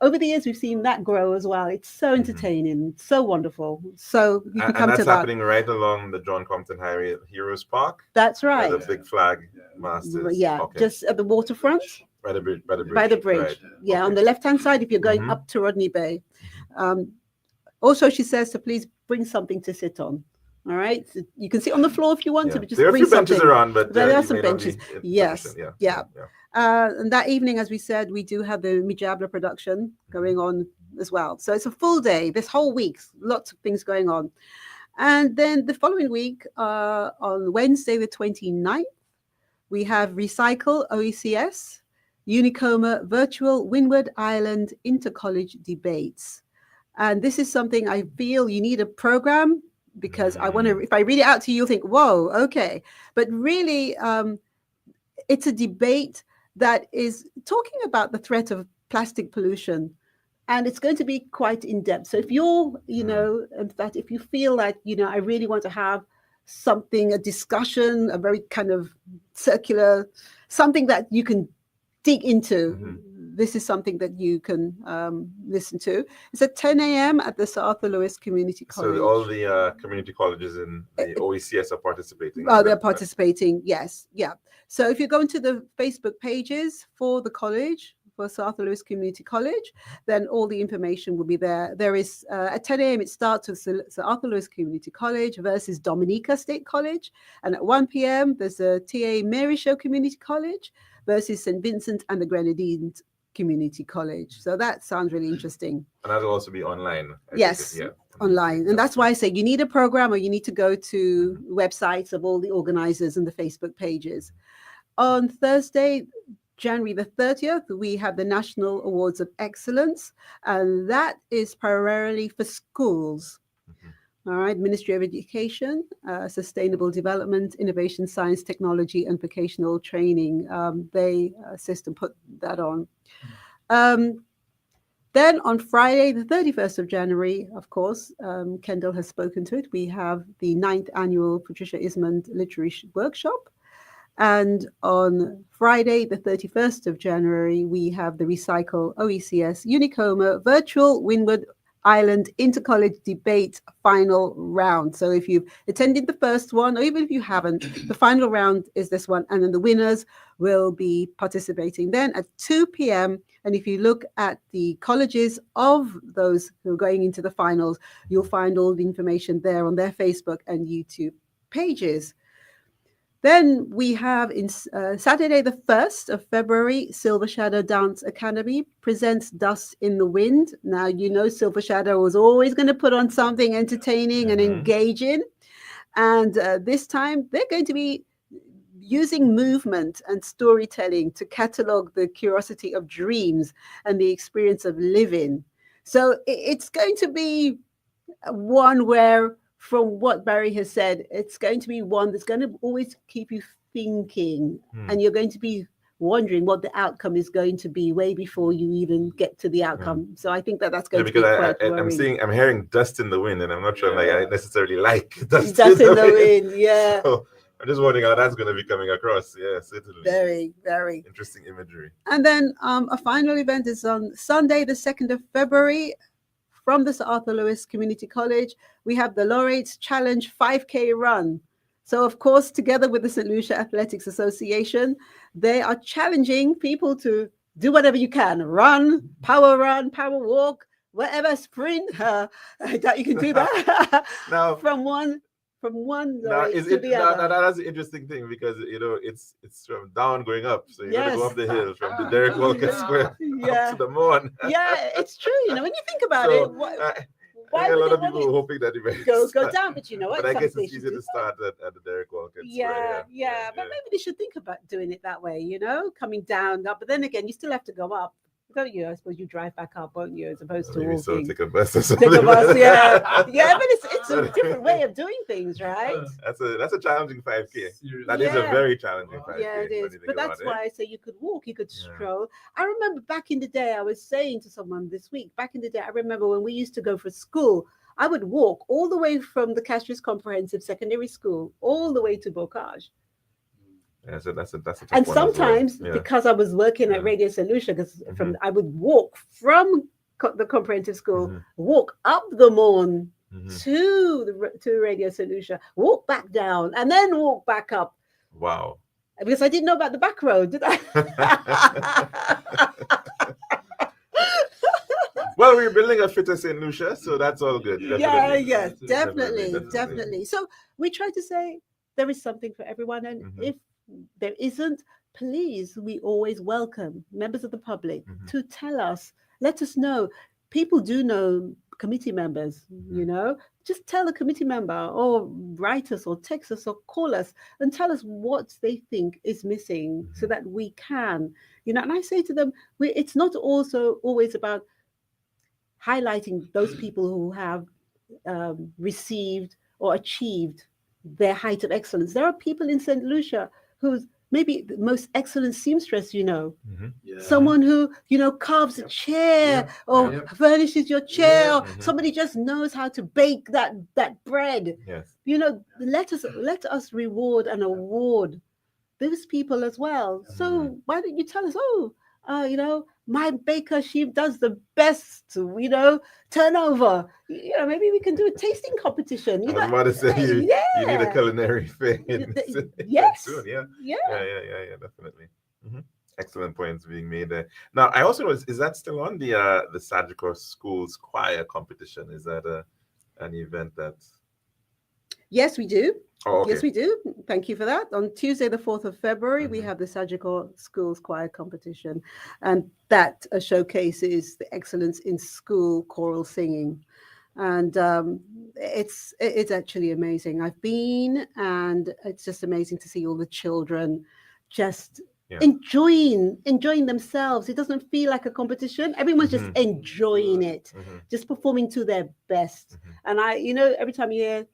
[SPEAKER 4] Over the years, we've seen that grow as well. It's so entertaining, so wonderful. So you can come to that.
[SPEAKER 2] And that's happening right along the John Compton Highway, Heroes Park.
[SPEAKER 4] That's right.
[SPEAKER 2] The big flag masters.
[SPEAKER 4] Yeah,
[SPEAKER 2] okay.
[SPEAKER 4] Just at the waterfront.
[SPEAKER 2] By the bridge.
[SPEAKER 4] By the bridge. Right. Yeah, on the left-hand side if you're going up to Rodney Bay. Also, she says to please bring something to sit on. All right. So you can sit on the floor if you want to, but just
[SPEAKER 2] there are
[SPEAKER 4] bring
[SPEAKER 2] benches
[SPEAKER 4] something.
[SPEAKER 2] Around, but
[SPEAKER 4] there are some benches. Yes. Yeah. And that evening, as we said, we do have the Mijabla production going on as well. So it's a full day, this whole week, lots of things going on. And then the following week, on Wednesday, the 29th, we have Recycle OECS, Unicoma Virtual Windward Island Inter-College Debates. And this is something I feel you need a program because I want to, if I read it out to you, you'll think, whoa, okay. But really, it's a debate that is talking about the threat of plastic pollution. And it's going to be quite in depth. So if you're, if you feel like, I really want to have something, a discussion, a very kind of circular, something that you can dig into, this is something that you can listen to. It's at 10 a.m. at the Sir Arthur Lewis Community College.
[SPEAKER 2] So all the community colleges in the OECS are participating?
[SPEAKER 4] Oh, they're participating, yes. Yeah. So if you go into the Facebook pages for the college, for Sir Arthur Lewis Community College, then all the information will be there. There is, at 10 a.m. it starts with Sir Arthur Lewis Community College versus Dominica State College. And at 1 p.m. there's a T.A. Mary Show Community College versus St. Vincent and the Grenadines Community College. So that sounds really interesting.
[SPEAKER 2] And that'll also be online.
[SPEAKER 4] Yes, online. And that's why I say you need a program or you need to go to websites of all the organizers and the Facebook pages. On Thursday, January the 30th, we have the National Awards of Excellence, and that is primarily for schools. All right, Ministry of Education, Sustainable Development, Innovation, Science, Technology, and Vocational Training. They assist and put that on. Then on Friday, the 31st of January, of course, Kendall has spoken to it. We have the 9th annual Patricia Ismond Literary Workshop. And on Friday, the 31st of January, we have the Recycle OECS Unicoma Virtual Windward Island Intercollege Debate Final Round. So if you've attended the first one, or even if you haven't, the final round is this one. And then the winners will be participating then at 2 p.m. And if you look at the colleges of those who are going into the finals, you'll find all the information there on their Facebook and YouTube pages. Then we have in Saturday, the 1st of February, Silver Shadow Dance Academy presents Dust in the Wind. Now, Silver Shadow was always going to put on something entertaining and engaging. And this time they're going to be using movement and storytelling to catalog the curiosity of dreams and the experience of living. So it's going to be one where, from what Barry has said, it's going to be one that's going to always keep you thinking, and you're going to be wondering what the outcome is going to be way before you even get to the outcome. So I think that's going to be quite worrying.
[SPEAKER 2] I'm hearing dust in the wind, and I'm not sure I necessarily like dust
[SPEAKER 4] in the wind. Yeah.
[SPEAKER 2] I'm just wondering how that's going to be coming across. Yeah, certainly.
[SPEAKER 4] Very, very
[SPEAKER 2] Interesting imagery.
[SPEAKER 4] And then a final event is on Sunday, the 2nd of February, from the Sir Arthur Lewis Community College. We have the Laureates Challenge 5K Run. So, of course, together with the St. Lucia Athletics Association, they are challenging people to do whatever you can. Run, power walk, whatever, sprint. That you can do that.
[SPEAKER 2] Now,
[SPEAKER 4] from one
[SPEAKER 2] now,
[SPEAKER 4] Laureate
[SPEAKER 2] is
[SPEAKER 4] to
[SPEAKER 2] it
[SPEAKER 4] the
[SPEAKER 2] now,
[SPEAKER 4] other.
[SPEAKER 2] now that's an interesting thing because it's from down going up, so you got to go
[SPEAKER 4] Yes.
[SPEAKER 2] up the hill from the Derek Walker Square up to the Moon.
[SPEAKER 4] Yeah, it's true. When you think about
[SPEAKER 2] So,
[SPEAKER 4] it,
[SPEAKER 2] I think a lot of
[SPEAKER 4] would
[SPEAKER 2] people were hoping that event
[SPEAKER 4] go down? But you know what?
[SPEAKER 2] But I guess
[SPEAKER 4] Some
[SPEAKER 2] it's
[SPEAKER 4] stations
[SPEAKER 2] easier
[SPEAKER 4] do
[SPEAKER 2] to start at the Derek Walker
[SPEAKER 4] Yeah,
[SPEAKER 2] Square.
[SPEAKER 4] yeah, but maybe they should think about doing it that way, coming down, up. But then again, you still have to go up, don't you? I suppose you drive back up, won't you, as opposed to
[SPEAKER 2] Maybe so
[SPEAKER 4] walking.
[SPEAKER 2] take a bus or something.
[SPEAKER 4] Take a bus, yeah. Yeah, but it's a different way of doing things, right?
[SPEAKER 2] That's a challenging 5K. That is a
[SPEAKER 4] Yeah.
[SPEAKER 2] very challenging 5K.
[SPEAKER 4] Yeah, it is. But that's why I say you could walk, you could
[SPEAKER 2] Yeah.
[SPEAKER 4] stroll. I remember back in the day, I was saying to someone this week, back in the day, I remember when we used to go for school, I would walk all the way from the Castries Comprehensive Secondary School all the way to Bocage.
[SPEAKER 2] Yeah, so that's a tough
[SPEAKER 4] And
[SPEAKER 2] one as well.
[SPEAKER 4] sometimes,
[SPEAKER 2] Yeah.
[SPEAKER 4] because I was working at Radio St. Lucia, because I would walk from the comprehensive school, walk up the Mourne to Radio St. Lucia, walk back down, and then walk back up.
[SPEAKER 2] Wow.
[SPEAKER 4] Because I didn't know about the back road, did I?
[SPEAKER 2] Well, we're building a fitter St. Lucia, so that's all good.
[SPEAKER 4] Yeah, yes, definitely. So we try to say there is something for everyone, and if there isn't, please, we always welcome members of the public to tell us, let us know. People do know committee members, just tell a committee member or write us or text us or call us and tell us what they think is missing so that we can, and I say to them, it's not also always about highlighting those people who have received or achieved their height of excellence. There are people in St. Lucia who's maybe the most excellent seamstress, someone who, carves a chair or furnishes your chair. Somebody just knows how to bake that bread.
[SPEAKER 2] Yes.
[SPEAKER 4] Let us reward and award those people as well. So why don't you tell us, my baker, she does the best, turnover. Maybe we can do a tasting competition.
[SPEAKER 2] I was about to say, you need a culinary thing.
[SPEAKER 4] Yes.
[SPEAKER 2] Soon, yeah, definitely. Excellent points being made there. Now, I also know, is that still on the Sagicor Schools Choir competition? Is that an event that?
[SPEAKER 4] Yes, we do.
[SPEAKER 2] Oh, okay.
[SPEAKER 4] Yes, we do. Thank you for that. On Tuesday, the 4th of February, we have the Sagicor Schools Choir competition, and that showcases the excellence in school choral singing. And it's actually amazing. I've been, and it's just amazing to see all the children just enjoying themselves. It doesn't feel like a competition. Everyone's just enjoying it, just performing to their best. And every time you hear,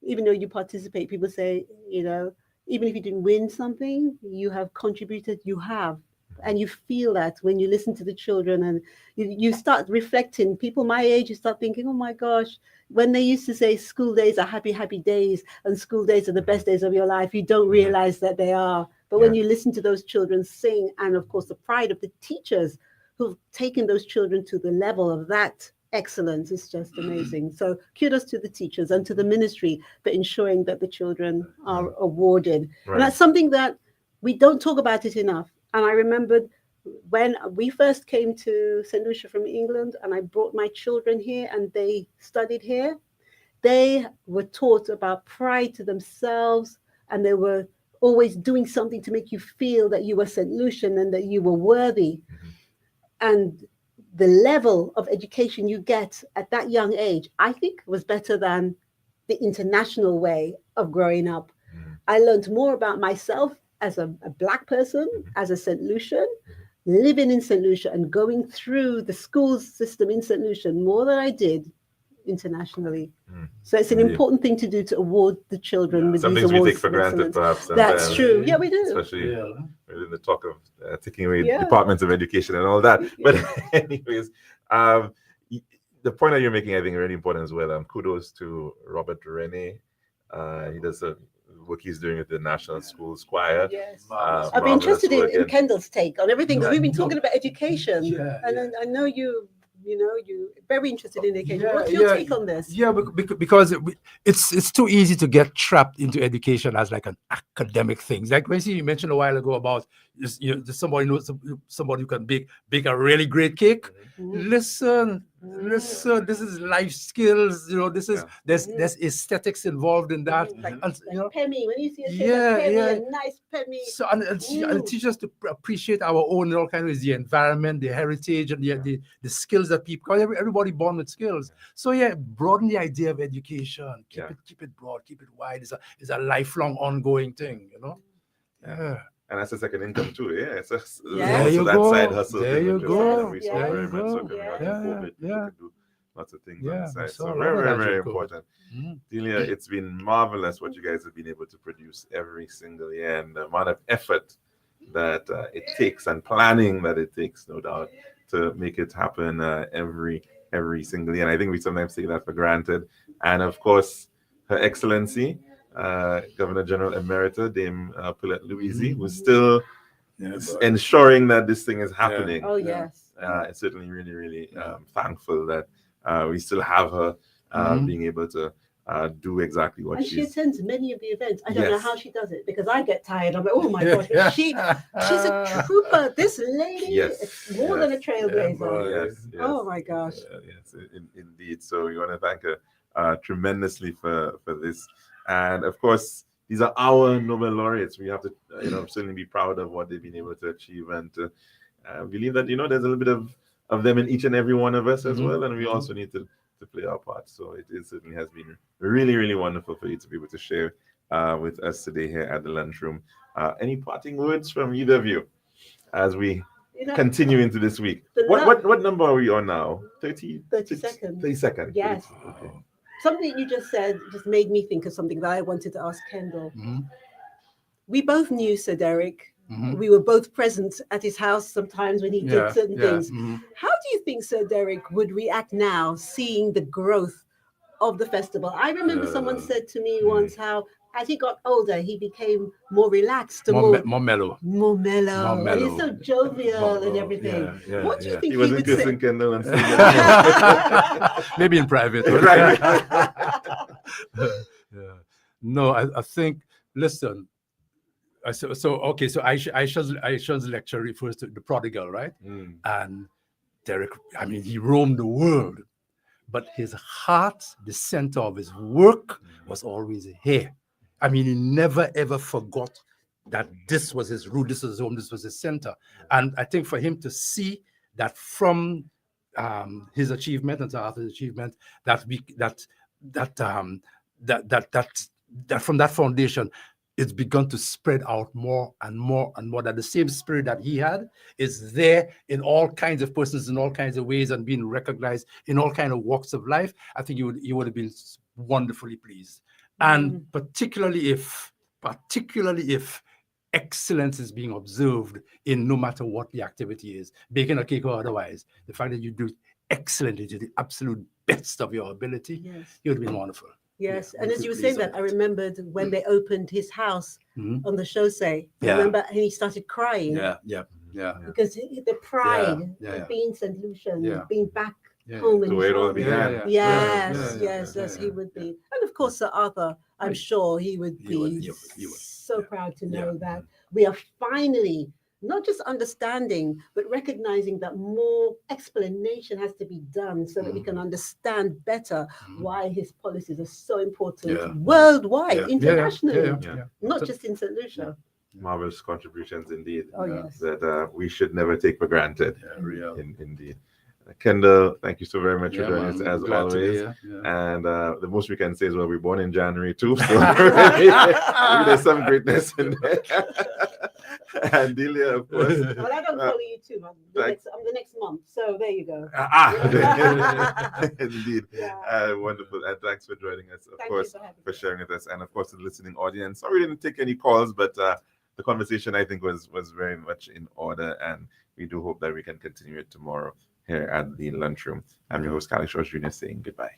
[SPEAKER 4] even though you participate, people say, even if you didn't win something, you have contributed, you have. And you feel that when you listen to the children, and you start reflecting. People my age, you start thinking, oh my gosh, when they used to say school days are happy, happy days, and school days are the best days of your life, you don't realize that they are. But when you listen to those children sing, and of course the pride of the teachers who've taken those children to the level of that excellence, is just amazing. So kudos to the teachers and to the ministry for ensuring that the children are awarded.
[SPEAKER 2] Right.
[SPEAKER 4] And that's something that we don't talk about it enough. And I remembered when we first came to St. Lucia from England, and I brought my children here and they studied here, they were taught about pride to themselves, and they were always doing something to make you feel that you were St. Lucian and that you were worthy. And the level of education you get at that young age, I think, was better than the international way of growing up. I learned more about myself as a Black person, as a St. Lucian, living in St. Lucia and going through the school system in St. Lucia more than I did internationally. So it's an important thing to do, to award the children with
[SPEAKER 2] some
[SPEAKER 4] these
[SPEAKER 2] things
[SPEAKER 4] awards.
[SPEAKER 2] we take for granted, perhaps.
[SPEAKER 4] That's true. Yeah, we do.
[SPEAKER 2] Especially in the talk of taking away departments of education and all that. But anyways, the point that you're making, I think, is really important as well. Kudos to Robert Rene. He does a work he's doing with the National Schools Choir.
[SPEAKER 4] Yes.
[SPEAKER 2] Marvelous
[SPEAKER 4] I'd be interested in
[SPEAKER 2] work, and
[SPEAKER 4] Kendall's take on everything, because we've been talking about education,
[SPEAKER 5] Yeah,
[SPEAKER 4] and I know you're very interested in education.
[SPEAKER 5] Yeah,
[SPEAKER 4] What's your
[SPEAKER 5] yeah,
[SPEAKER 4] take on this?
[SPEAKER 5] Yeah, because it's too easy to get trapped into education as like an academic thing. Like when you mentioned a while ago about somebody knows somebody who can bake a really great cake. Listen, this is life skills. This is there's aesthetics involved in that.
[SPEAKER 4] Like
[SPEAKER 5] And,
[SPEAKER 4] Pemmy, when you see a nice Pemmy.
[SPEAKER 5] So and teach us to appreciate our own in all kinds of ways, the environment, the heritage, and the skills that people. Because everybody born with skills. So broaden the idea of education. Keep it broad, keep it wide. It's a lifelong, ongoing thing. Yeah.
[SPEAKER 2] And that's a second income too. Yeah, it's
[SPEAKER 5] There you
[SPEAKER 2] that
[SPEAKER 5] go.
[SPEAKER 2] side hustle.
[SPEAKER 5] There
[SPEAKER 2] thing
[SPEAKER 5] you
[SPEAKER 2] with
[SPEAKER 5] go.
[SPEAKER 2] and we saw
[SPEAKER 5] There
[SPEAKER 2] very
[SPEAKER 5] you
[SPEAKER 2] much so
[SPEAKER 5] go.
[SPEAKER 2] coming out in COVID. People could do lots of things on the side.
[SPEAKER 5] saw
[SPEAKER 2] So
[SPEAKER 5] a lot
[SPEAKER 2] very,
[SPEAKER 5] of
[SPEAKER 2] very,
[SPEAKER 5] that
[SPEAKER 2] very
[SPEAKER 5] during COVID.
[SPEAKER 2] important. Delia, it's been marvelous what you guys have been able to produce every single year, and the amount of effort that it takes and planning that it takes, no doubt, to make it happen every single year. And I think we sometimes take that for granted. And of course, Her Excellency, Governor General Emerita, Dame Paulette Louisi, who's still ensuring that this thing is happening.
[SPEAKER 4] Oh, yes.
[SPEAKER 2] It's certainly really, really thankful that we still have her being able to do exactly what
[SPEAKER 4] she attends many of the events. I don't know how she does it, because I get tired. I'm like, oh my gosh, she's a trooper. This lady is more than a trailblazer.
[SPEAKER 2] Yes.
[SPEAKER 4] Oh my gosh.
[SPEAKER 2] Yes, indeed. So we want to thank her tremendously for this. And of course, these are our Nobel laureates. We have to, certainly be proud of what they've been able to achieve, and to believe that, there's a little bit of them in each and every one of us as well. And we also need to play our part. So it certainly has been really, really wonderful for you to be able to share with us today here at the lunchroom. Any parting words from either of you as we continue into this week? What number are we on now? 30
[SPEAKER 4] seconds.
[SPEAKER 2] 30 seconds.
[SPEAKER 4] Yes.
[SPEAKER 2] Okay.
[SPEAKER 4] Something you just said just made me think of something that I wanted to ask Kendall. We both knew Sir Derek. We were both present at his house sometimes when he did certain things. How do you think Sir Derek would react now, seeing the growth of the festival? I remember someone said to me once how, as he got older, he became more relaxed, more mellow. And he's so jovial and everything. What do you think he
[SPEAKER 2] wasn't
[SPEAKER 4] would
[SPEAKER 2] kissing
[SPEAKER 4] say?
[SPEAKER 2] Kendall and
[SPEAKER 5] Maybe in private. No, I think, listen, so Aisha's lecture refers to the prodigal, right? And Derek, he roamed the world, but his heart, the center of his work, was always here. He never ever forgot that this was his root, this was his home, this was his center. And I think for him to see that from his achievement and after his achievement, that from that foundation, it's begun to spread out more and more and more. That the same spirit that he had is there in all kinds of persons, in all kinds of ways, and being recognized in all kinds of walks of life. I think you would have been wonderfully pleased. And particularly if excellence is being observed in no matter what the activity is, baking a cake or otherwise, the fact that you do excellently to the absolute best of your ability, it would have been wonderful.
[SPEAKER 4] Yes, and as you were saying that, I remembered when they opened his house on the chaussee. I remember, and he started crying. Because the pride of being St. Lucian, being back home in
[SPEAKER 2] the way it all began.
[SPEAKER 4] Yes, he would be. And of course, Sir Arthur, I'm sure he would be so proud to know that we are finally not just understanding, but recognizing that more explanation has to be done so that we can understand better why his policies are so important worldwide, internationally, not just in St. Lucia.
[SPEAKER 2] Marvelous contributions indeed.
[SPEAKER 4] Oh, yes.
[SPEAKER 2] That we should never take for granted. Indeed. Kendall, thank you so very much for joining us as always. And the most we can say is, well, we're born in January too, so maybe there's some greatness in there. And Delia, of course.
[SPEAKER 4] Well, I don't follow you too. I'm the next month, so there you go.
[SPEAKER 2] Indeed. Wonderful. And thanks for joining us, of course, for sharing with us. And of course, the listening audience. Sorry we didn't take any calls, but the conversation, I think, was very much in order. And we do hope that we can continue it tomorrow here at the lunchroom. I'm your host, Kali Shores Jr., saying goodbye.